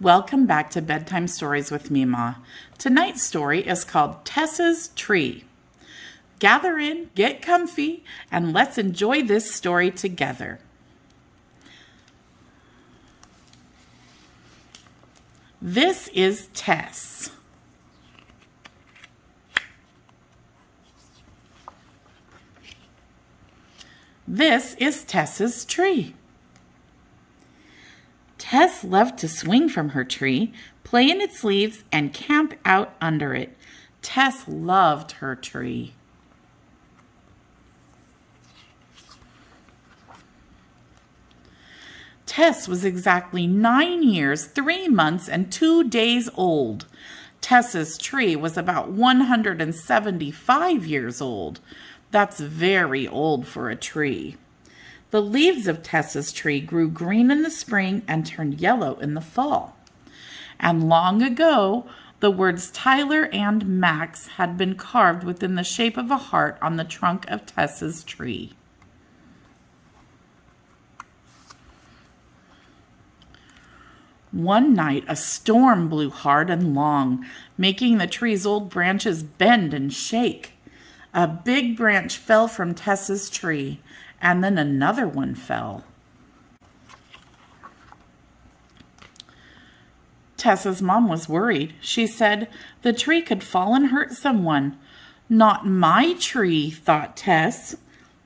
Welcome back to Bedtime Stories with Mima. Tonight's story is called Tess's Tree. Gather in, get comfy, and let's enjoy this story together. This is Tess. This is Tess's tree. Tess loved to swing from her tree, play in its leaves, and camp out under it. Tess loved her tree. Tess was exactly 9 years, 3 months, and 2 days old. Tess's tree was about 175 years old. That's very old for a tree. The leaves of Tess's tree grew green in the spring and turned yellow in the fall. And long ago, the words Tyler and Max had been carved within the shape of a heart on the trunk of Tess's tree. One night, a storm blew hard and long, making the tree's old branches bend and shake. A big branch fell from Tess's tree, and then another one fell. Tess's mom was worried. She said, "The tree could fall and hurt someone." "Not my tree," thought Tess.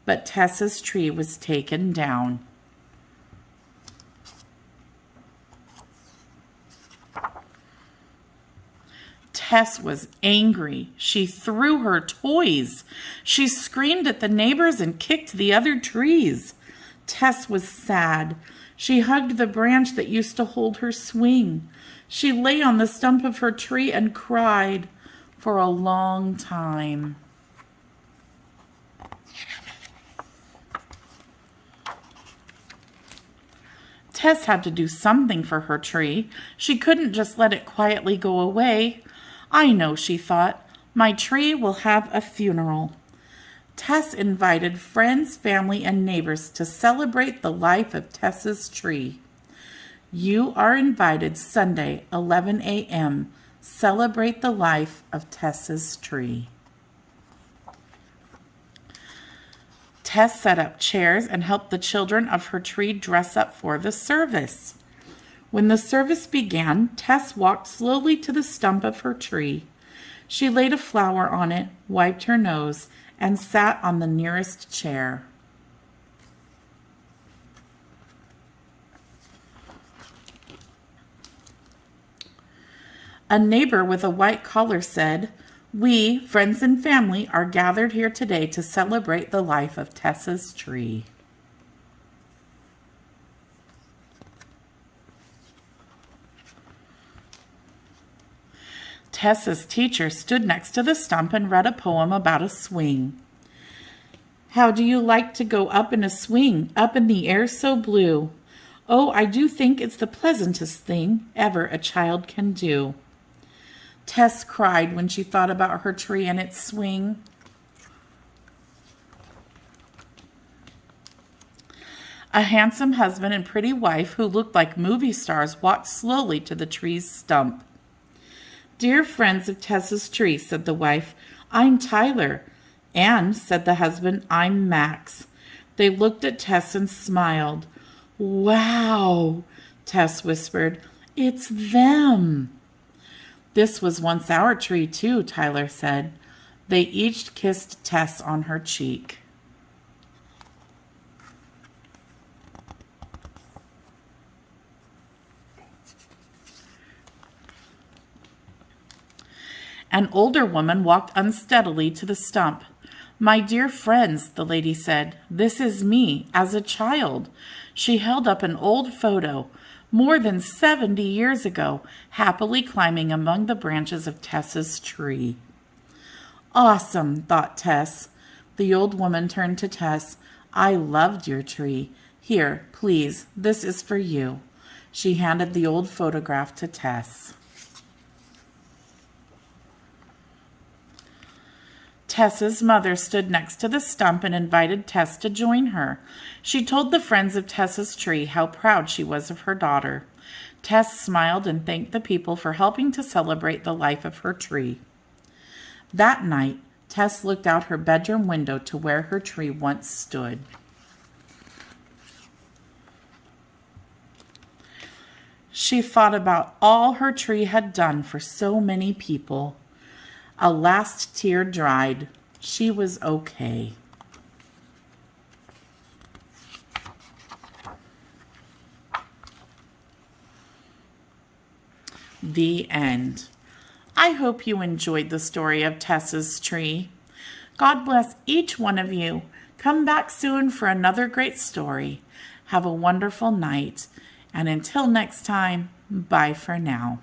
But Tess's tree was taken down. Tess was angry. She threw her toys. She screamed at the neighbors and kicked the other trees. Tess was sad. She hugged the branch that used to hold her swing. She lay on the stump of her tree and cried for a long time. Tess had to do something for her tree. She couldn't just let it quietly go away. "I know," she thought, "my tree will have a funeral." Tess invited friends, family, and neighbors to celebrate the life of Tess's tree. You are invited Sunday, 11 a.m. Celebrate the life of Tess's tree. Tess set up chairs and helped the children of her tree dress up for the service. When the service began, Tess walked slowly to the stump of her tree. She laid a flower on it, wiped her nose, and sat on the nearest chair. A neighbor with a white collar said, "We, friends and family, are gathered here today to celebrate the life of Tess's tree." Tess's teacher stood next to the stump and read a poem about a swing. "How do you like to go up in a swing, up in the air so blue? Oh, I do think it's the pleasantest thing ever a child can do." Tess cried when she thought about her tree and its swing. A handsome husband and pretty wife who looked like movie stars walked slowly to the tree's stump. "Dear friends of Tess's tree," said the wife, "I'm Tyler." "And," said the husband, "I'm Max." They looked at Tess and smiled. "Wow," Tess whispered, "it's them." "This was once our tree too," Tyler said. They each kissed Tess on her cheek. An older woman walked unsteadily to the stump. "My dear friends," the lady said, "this is me, as a child." She held up an old photo, more than 70 years ago, happily climbing among the branches of Tess's tree. "Awesome," thought Tess. The old woman turned to Tess. "I loved your tree. Here, please, this is for you." She handed the old photograph to Tess. Tess's mother stood next to the stump and invited Tess to join her. She told the friends of Tess's tree how proud she was of her daughter. Tess smiled and thanked the people for helping to celebrate the life of her tree. That night, Tess looked out her bedroom window to where her tree once stood. She thought about all her tree had done for so many people. A last tear dried. She was okay. The end. I hope you enjoyed the story of Tess's tree. God bless each one of you. Come back soon for another great story. Have a wonderful night. And until next time, bye for now.